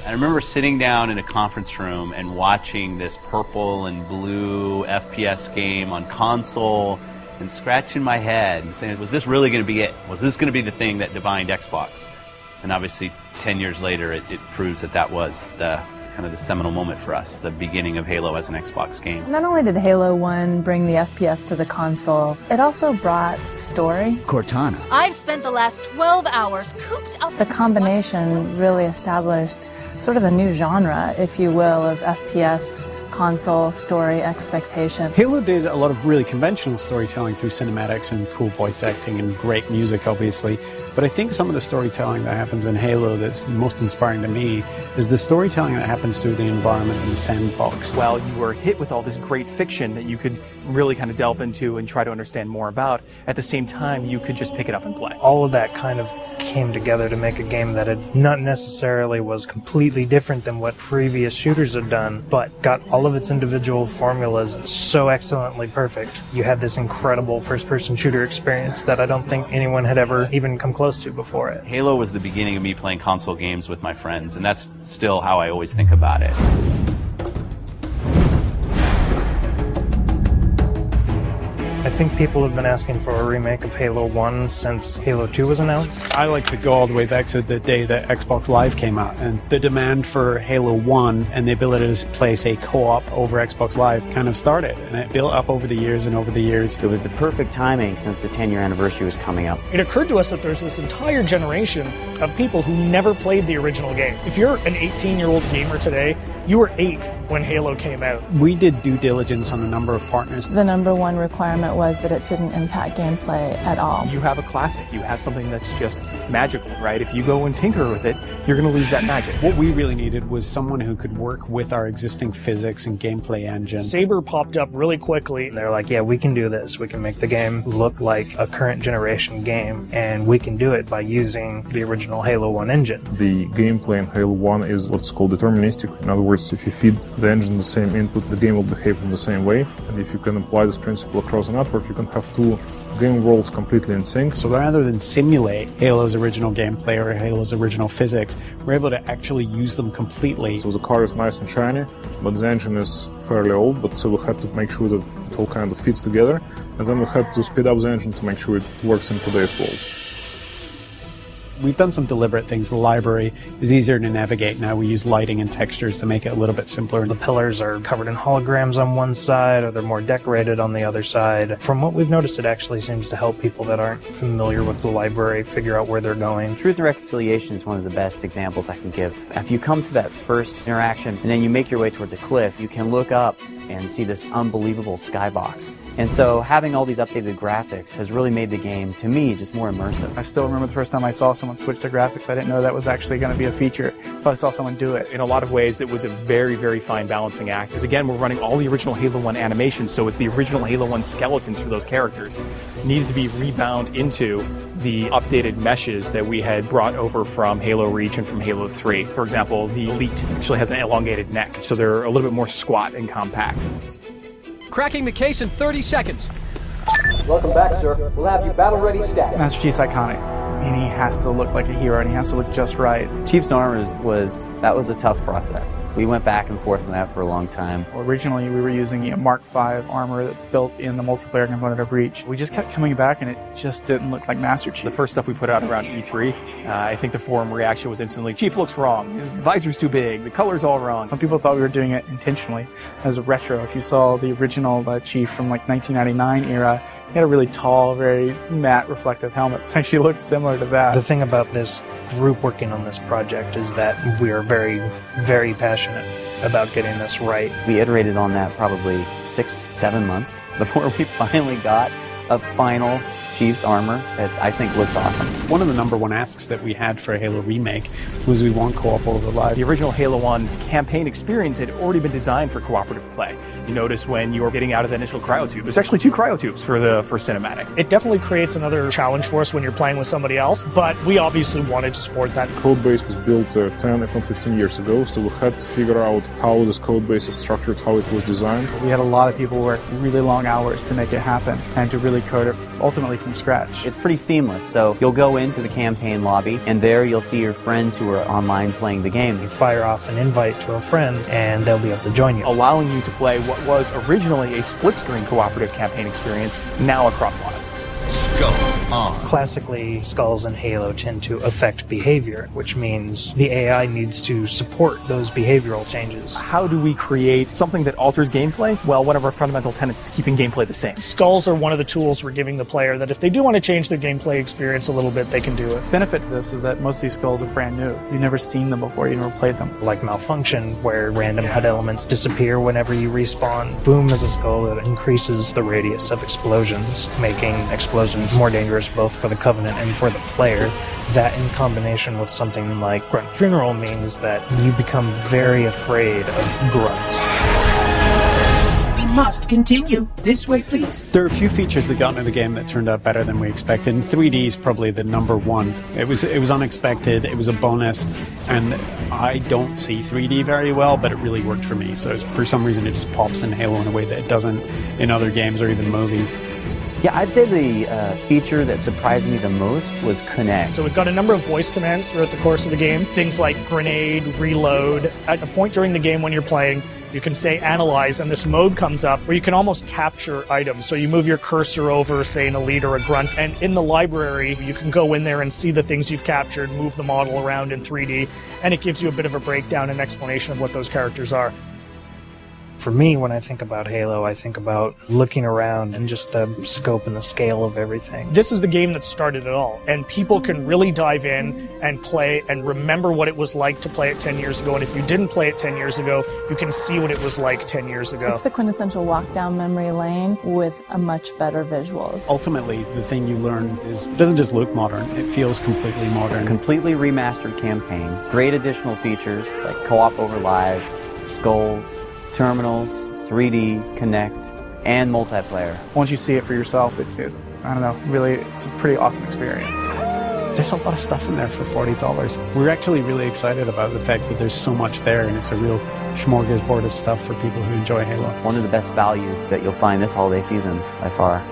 I remember sitting down in a conference room and watching this purple and blue FPS game on console and scratching my head and saying, was this really going to be it? Was this going to be the thing that defined Xbox? And obviously, 10 years later, it proves that that was the kind of the seminal moment for us, the beginning of Halo as an Xbox game. Not only did Halo 1 bring the FPS to the console, it also brought story. Cortana. I've spent the last 12 hours cooped up. The combination really established sort of a new genre, if you will, of FPS console story expectation. Halo did a lot of really conventional storytelling through cinematics and cool voice acting and great music, obviously. But I think some of the storytelling that happens in Halo that's most inspiring to me is the storytelling that happens through the environment and the sandbox. Well, you were hit with all this great fiction that you could really kind of delve into and try to understand more about. At the same time, you could just pick it up and play. All of that kind of came together to make a game that had not necessarily was completely different than what previous shooters had done, but got all of its individual formulas so excellently perfect. You had this incredible first-person shooter experience that I don't think anyone had ever even come close to before it. Halo was the beginning of me playing console games with my friends, and that's still how I always think about it. I think people have been asking for a remake of Halo 1 since Halo 2 was announced. I like to go all the way back to the day that Xbox Live came out, and the demand for Halo 1 and the ability to play, say, co-op over Xbox Live kind of started, and it built up over the years and over the years. It was the perfect timing since the 10-year anniversary was coming up. It occurred to us that there's this entire generation of people who never played the original game. If you're an 18-year-old gamer today, you were 8 when Halo came out. We did due diligence on a number of partners. The number one requirement was that it didn't impact gameplay at all. You have a classic. You have something that's just magical, right? If you go and tinker with it, you're going to lose that magic. What we really needed was someone who could work with our existing physics and gameplay engine. Saber popped up really quickly. They're like, yeah, we can do this. We can make the game look like a current generation game, and we can do it by using the original Halo 1 engine. The gameplay in Halo 1 is what's called deterministic. In other words, if you feed the engine the same input, the game will behave in the same way. And if you can apply this principle across a network, you can have two game worlds completely in sync. So rather than simulate Halo's original gameplay or Halo's original physics, we're able to actually use them completely. So the car is nice and shiny, but the engine is fairly old, but so we had to make sure that it all kind of fits together, and then we had to speed up the engine to make sure it works in today's world. We've done some deliberate things. The library is easier to navigate now. We use lighting and textures to make it a little bit simpler. The pillars are covered in holograms on one side, or they're more decorated on the other side. From what we've noticed, it actually seems to help people that aren't familiar with the library figure out where they're going. Truth and Reconciliation is one of the best examples I can give. If you come to that first interaction and then you make your way towards a cliff, you can look up and see this unbelievable skybox. And so having all these updated graphics has really made the game, to me, just more immersive. I still remember the first time I saw someone switch to graphics. I didn't know that was actually going to be a feature, so I saw someone do it. In a lot of ways, it was a very, very fine balancing act. Because again, we're running all the original Halo 1 animations, so it's the original Halo 1 skeletons for those characters. Needed to be rebound into the updated meshes that we had brought over from Halo Reach and from Halo 3. For example, the Elite actually has an elongated neck, so they're a little bit more squat and compact. Cracking the case in 30 seconds. Welcome back, sir. We'll have you battle ready stat. Master Chief's iconic, and he has to look like a hero, and he has to look just right. Chief's armor was a tough process. We went back and forth on that for a long time. Originally, we were using a Mark V armor that's built in the multiplayer component of Reach. We just kept coming back, and it just didn't look like Master Chief. The first stuff we put out around E3, I think the forum reaction was instantly, Chief looks wrong, his visor's too big, the color's all wrong. Some people thought we were doing it intentionally as a retro. If you saw the original Chief from like 1999 era, he had a really tall, very matte reflective helmet. It actually looked similar to that. The thing about this group working on this project is that we are very, very passionate about getting this right. We iterated on that probably 6-7 months before we finally got a final Chief's armor that I think looks awesome. One of the number one asks that we had for a Halo remake was we want co-op over live. The original Halo 1 campaign experience had already been designed for cooperative play. You notice when you were getting out of the initial cryotube, there's actually 2 cryotubes for cinematic. It definitely creates another challenge for us when you're playing with somebody else, but we obviously wanted to support that. The code base was built 10, if not 15 years ago, so we had to figure out how this code base is structured, how it was designed. We had a lot of people work really long hours to make it happen and to really code it ultimately from scratch. It's pretty seamless. So you'll go into the campaign lobby, and there you'll see your friends who are online playing the game. You fire off an invite to a friend, and they'll be able to join you, allowing you to play what was originally a split-screen cooperative campaign experience, now across live. Skull on. Classically, skulls in Halo tend to affect behavior, which means the AI needs to support those behavioral changes. How do we create something that alters gameplay? Well, one of our fundamental tenets is keeping gameplay the same. Skulls are one of the tools we're giving the player that if they do want to change their gameplay experience a little bit, they can do it. Benefit to this is that most of these skulls are brand new. You've never seen them before, you never played them. Like Malfunction, where random HUD elements disappear whenever you respawn. Boom is a skull that increases the radius of explosions, making explosions more dangerous both for the Covenant and for the player. That in combination with something like Grunt Funeral means that you become very afraid of grunts. We must continue. This way, please. There are a few features that got into the game that turned out better than we expected, and 3D is probably the number one. It was unexpected, it was a bonus, and I don't see 3D very well, but it really worked for me. So for some reason it just pops in Halo in a way that it doesn't in other games or even movies. Yeah, I'd say the feature that surprised me the most was Connect. So we've got a number of voice commands throughout the course of the game. Things like grenade, reload. At a point during the game when you're playing, you can say analyze, and this mode comes up where you can almost capture items. So you move your cursor over, say, an elite or a grunt, and in the library, you can go in there and see the things you've captured, move the model around in 3D, and it gives you a bit of a breakdown and explanation of what those characters are. For me, when I think about Halo, I think about looking around and just the scope and the scale of everything. This is the game that started it all, and people can really dive in and play and remember what it was like to play it 10 years ago, and if you didn't play it 10 years ago, you can see what it was like 10 years ago. It's the quintessential walk down memory lane with a much better visuals. Ultimately, the thing you learn is it doesn't just look modern, it feels completely modern. Completely remastered campaign, great additional features like co-op over live, skulls, terminals, 3D, Connect, and multiplayer. Once you see it for yourself, I don't know, really, it's a pretty awesome experience. There's a lot of stuff in there for $40. We're actually really excited about the fact that there's so much there, and it's a real smorgasbord of stuff for people who enjoy Halo. One of the best values that you'll find this holiday season, by far.